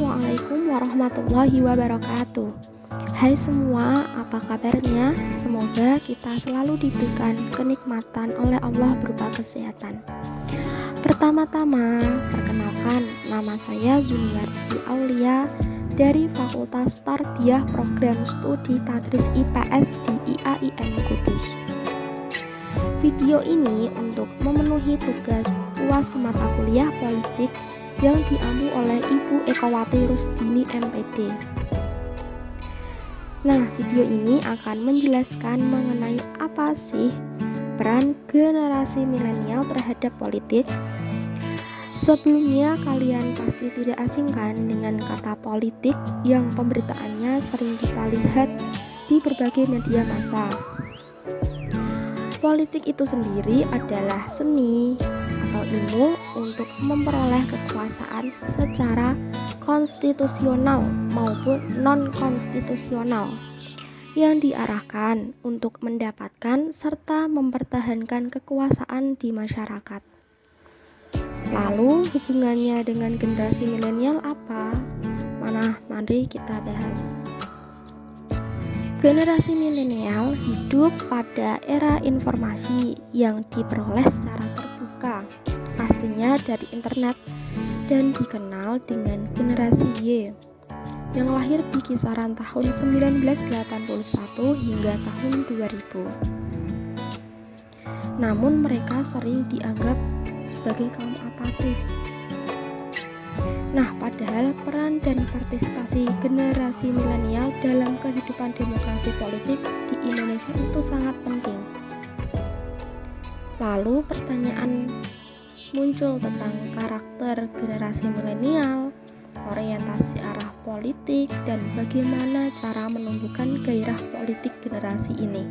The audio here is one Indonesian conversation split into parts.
Assalamualaikum warahmatullahi wabarakatuh. Hai semua, apa kabarnya? Semoga kita selalu diberikan kenikmatan oleh Allah berupa kesehatan. Pertama-tama, perkenalkan, nama saya Zuniarsi Aulia dari Fakultas Tarbiyah Program Studi Tadris IPS di IAIN Kudus. Video ini untuk memenuhi tugas UAS mata kuliah politik yang diampu oleh Ibu Ekowati Rusdini MPD. Nah, video ini akan menjelaskan mengenai apa sih peran generasi milenial terhadap politik. Sebelumnya, kalian pasti tidak asing kan dengan kata politik yang pemberitaannya sering kita lihat di berbagai media massa. Politik itu sendiri adalah seni atau ilmu untuk memperoleh kekuasaan secara konstitusional maupun non-konstitusional yang diarahkan untuk mendapatkan serta mempertahankan kekuasaan di masyarakat. Lalu hubungannya dengan generasi milenial apa? Mari kita bahas. Generasi milenial hidup pada era informasi yang diperoleh secara terbuka, pastinya dari internet, dan dikenal dengan generasi Y yang lahir di kisaran tahun 1981 hingga tahun 2000. Namun mereka sering dianggap sebagai kaum apatis. Nah, padahal peran dan partisipasi generasi milenial dalam kehidupan demokrasi politik di Indonesia itu sangat penting. Lalu pertanyaan muncul tentang karakter generasi milenial, orientasi arah politik, dan bagaimana cara menumbuhkan gairah politik generasi ini.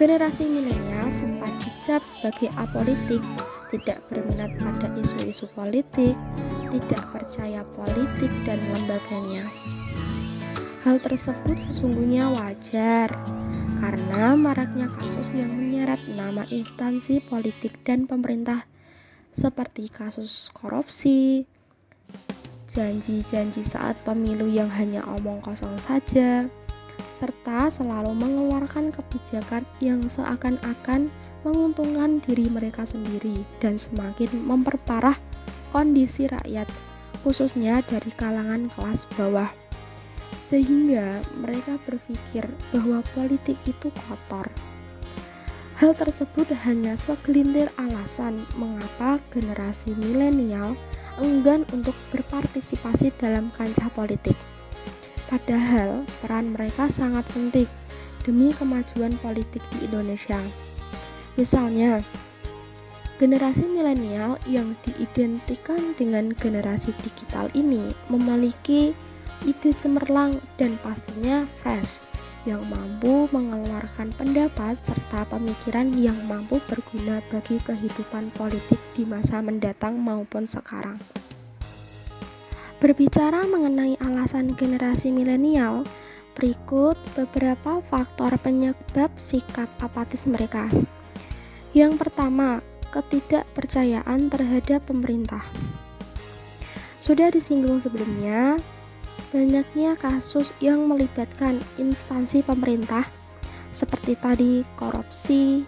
Generasi milenial sempat dicap sebagai apolitik, tidak berminat pada isu-isu politik, tidak percaya politik dan lembaganya. Hal tersebut sesungguhnya wajar, karena maraknya kasus yang menyeret nama instansi politik dan pemerintah seperti kasus korupsi, janji-janji saat pemilu yang hanya omong kosong saja, serta selalu mengeluarkan kebijakan yang seakan-akan menguntungkan diri mereka sendiri dan semakin memperparah kondisi rakyat, khususnya dari kalangan kelas bawah. Sehingga mereka berpikir bahwa politik itu kotor. Hal tersebut hanya segelintir alasan mengapa generasi milenial enggan untuk berpartisipasi dalam kancah politik. Padahal peran mereka sangat penting demi kemajuan politik di Indonesia. Misalnya, generasi milenial yang diidentikan dengan generasi digital ini memiliki ide cemerlang dan pastinya fresh, yang mampu mengeluarkan pendapat serta pemikiran yang mampu berguna bagi kehidupan politik di masa mendatang maupun sekarang. Berbicara mengenai alasan generasi milenial, berikut beberapa faktor penyebab sikap apatis mereka. Yang pertama, ketidakpercayaan terhadap pemerintah. Sudah disinggung sebelumnya, banyaknya kasus yang melibatkan instansi pemerintah seperti tadi korupsi,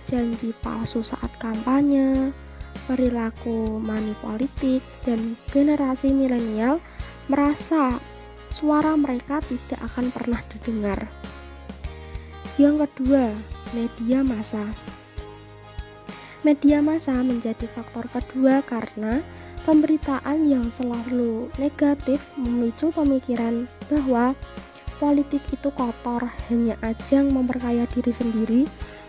janji palsu saat kampanye, perilaku money politik, dan generasi milenial merasa suara mereka tidak akan pernah didengar. Yang kedua, media massa. Media massa menjadi faktor kedua karena pemberitaan yang selalu negatif memicu pemikiran bahwa politik itu kotor, hanya ajang memperkaya diri sendiri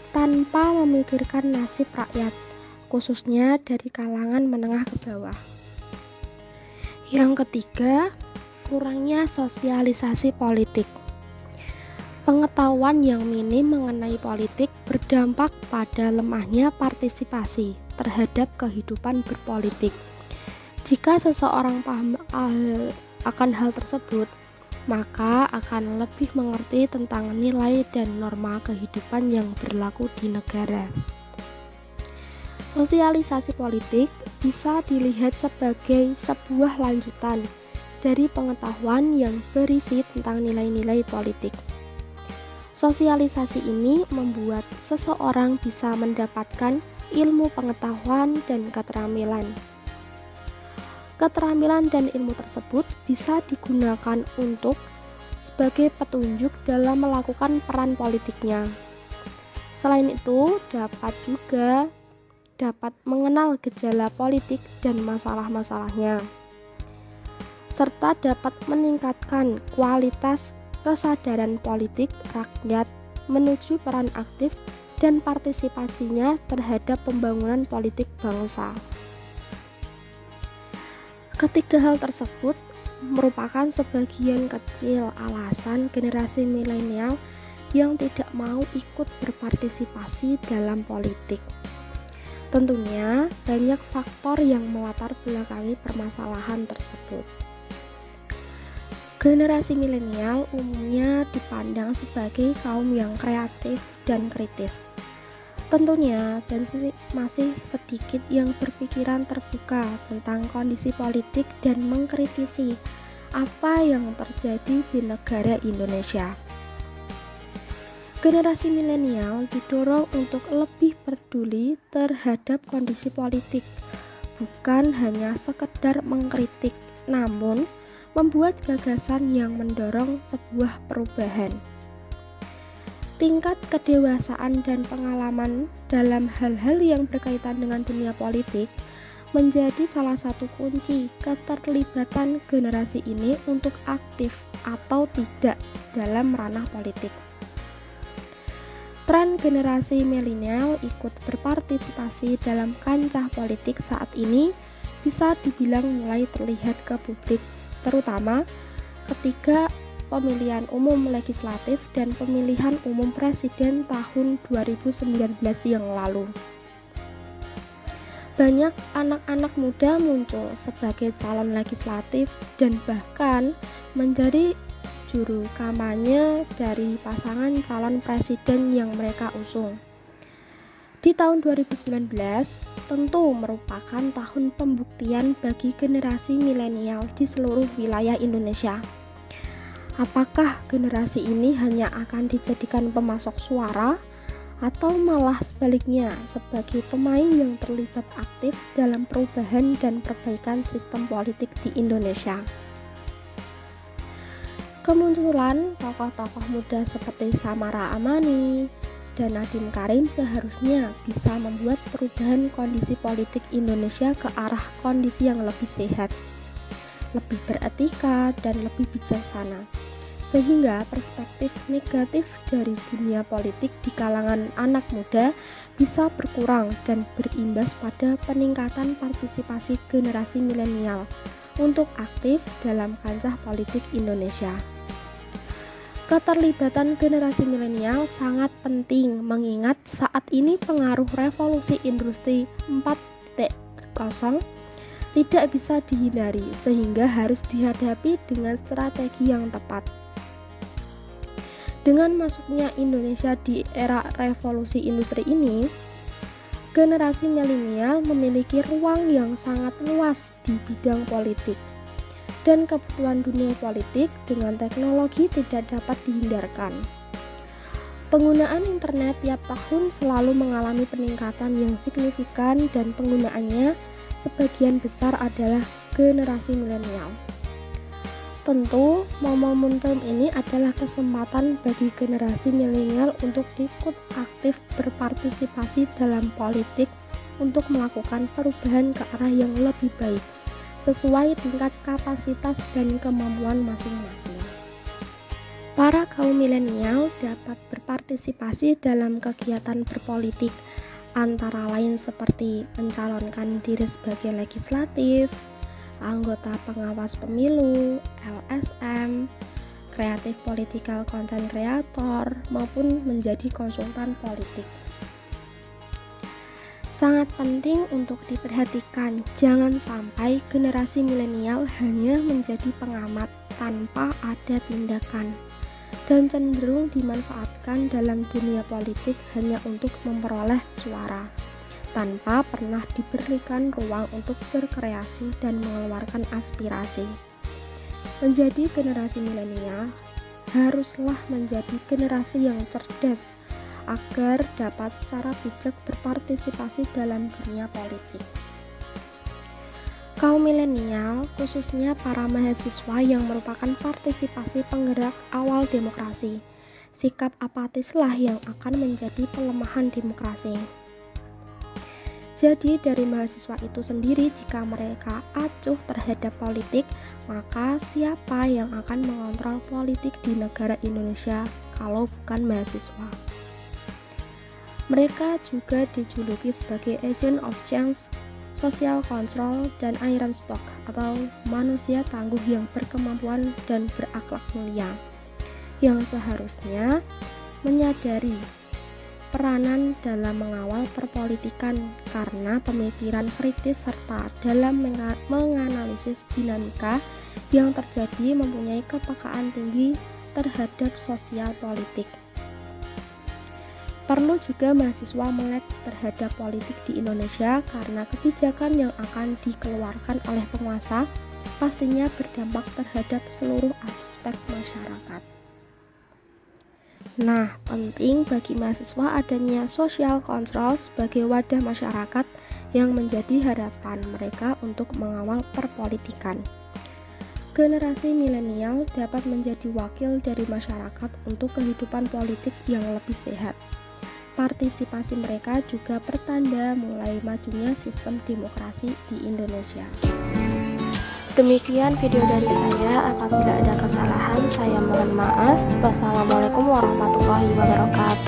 tanpa memikirkan nasib rakyat, khususnya dari kalangan menengah ke bawah. Yang ketiga, kurangnya sosialisasi politik. Pengetahuan yang minim mengenai politik berdampak pada lemahnya partisipasi terhadap kehidupan berpolitik. Jika seseorang paham akan hal tersebut, maka akan lebih mengerti tentang nilai dan norma kehidupan yang berlaku di negara. Sosialisasi politik bisa dilihat sebagai sebuah lanjutan dari pengetahuan yang berisi tentang nilai-nilai politik. Sosialisasi ini membuat seseorang bisa mendapatkan ilmu pengetahuan dan keterampilan. Keterampilan dan ilmu tersebut bisa digunakan untuk sebagai petunjuk dalam melakukan peran politiknya. Selain itu, dapat mengenal gejala politik dan masalah-masalahnya, serta dapat meningkatkan kualitas kesadaran politik rakyat menuju peran aktif dan partisipasinya terhadap pembangunan politik bangsa. Ketiga hal tersebut merupakan sebagian kecil alasan generasi milenial yang tidak mau ikut berpartisipasi dalam politik. Tentunya banyak faktor yang melatar belakangi permasalahan tersebut. Generasi milenial umumnya dipandang sebagai kaum yang kreatif dan kritis. Tentunya masih sedikit yang berpikiran terbuka tentang kondisi politik dan mengkritisi apa yang terjadi di negara Indonesia. Generasi milenial didorong untuk lebih peduli terhadap kondisi politik, bukan hanya sekedar mengkritik, namun membuat gagasan yang mendorong sebuah perubahan. Tingkat kedewasaan dan pengalaman dalam hal-hal yang berkaitan dengan dunia politik menjadi salah satu kunci keterlibatan generasi ini untuk aktif atau tidak dalam ranah politik. Tren generasi milenial ikut berpartisipasi dalam kancah politik saat ini bisa dibilang mulai terlihat ke publik, terutama ketika pemilihan umum legislatif dan pemilihan umum presiden tahun 2019 yang lalu. Banyak anak-anak muda muncul sebagai calon legislatif dan bahkan menjadi juru kampanye dari pasangan calon presiden yang mereka usung. Di tahun 2019 tentu merupakan tahun pembuktian bagi generasi milenial di seluruh wilayah Indonesia. Apakah generasi ini hanya akan dijadikan pemasok suara atau malah sebaliknya sebagai pemain yang terlibat aktif dalam perubahan dan perbaikan sistem politik di Indonesia? Kemunculan tokoh-tokoh muda seperti Samara Amani dan Nadiem Karim seharusnya bisa membuat perubahan kondisi politik Indonesia ke arah kondisi yang lebih sehat, lebih beretika, dan lebih bijaksana, sehingga perspektif negatif dari dunia politik di kalangan anak muda bisa berkurang dan berimbas pada peningkatan partisipasi generasi milenial untuk aktif dalam kancah politik Indonesia. Keterlibatan generasi milenial sangat penting mengingat saat ini pengaruh revolusi industri 4.0 tidak bisa dihindari sehingga harus dihadapi dengan strategi yang tepat. Dengan masuknya Indonesia di era revolusi industri ini, generasi milenial memiliki ruang yang sangat luas di bidang politik. Dan kebutuhan dunia politik dengan teknologi tidak dapat dihindarkan. Penggunaan internet tiap tahun selalu mengalami peningkatan yang signifikan dan penggunaannya sebagian besar adalah generasi milenial. Tentu, momentum ini adalah kesempatan bagi generasi milenial untuk ikut aktif berpartisipasi dalam politik untuk melakukan perubahan ke arah yang lebih baik sesuai tingkat kapasitas dan kemampuan masing-masing. Para kaum milenial dapat berpartisipasi dalam kegiatan berpolitik antara lain seperti mencalonkan diri sebagai legislatif, anggota pengawas pemilu, LSM, kreatif political content creator, maupun menjadi konsultan politik. Sangat penting untuk diperhatikan, jangan sampai generasi milenial hanya menjadi pengamat tanpa ada tindakan dan cenderung dimanfaatkan dalam dunia politik hanya untuk memperoleh suara. tanpa pernah diberikan ruang untuk berkreasi dan mengeluarkan aspirasi. Menjadi generasi milenial haruslah menjadi generasi yang cerdas agar dapat secara bijak berpartisipasi dalam dunia politik. Kaum milenial, khususnya para mahasiswa yang merupakan partisipasi penggerak awal demokrasi, sikap apatislah yang akan menjadi pelemahan demokrasi. Jadi dari mahasiswa itu sendiri, jika mereka acuh terhadap politik, maka siapa yang akan mengontrol politik di negara Indonesia kalau bukan mahasiswa? Mereka juga dijuluki sebagai agent of change, social control, dan iron stock atau manusia tangguh yang berkemampuan dan berakhlak mulia, yang seharusnya menyadari peranan dalam mengawal perpolitikan karena pemikiran kritis serta dalam menganalisis dinamika yang terjadi, mempunyai kepekaan tinggi terhadap sosial politik. Perlu juga mahasiswa melek terhadap politik di Indonesia karena kebijakan yang akan dikeluarkan oleh penguasa pastinya berdampak terhadap seluruh aspek masyarakat. Nah, penting bagi mahasiswa adanya social control sebagai wadah masyarakat yang menjadi harapan mereka untuk mengawal perpolitikan. Generasi milenial dapat menjadi wakil dari masyarakat untuk kehidupan politik yang lebih sehat. Partisipasi mereka juga pertanda mulai majunya sistem demokrasi di Indonesia. Demikian video dari saya. Apabila ada kesalahan, saya mohon maaf. Wassalamualaikum warahmatullahi wabarakatuh.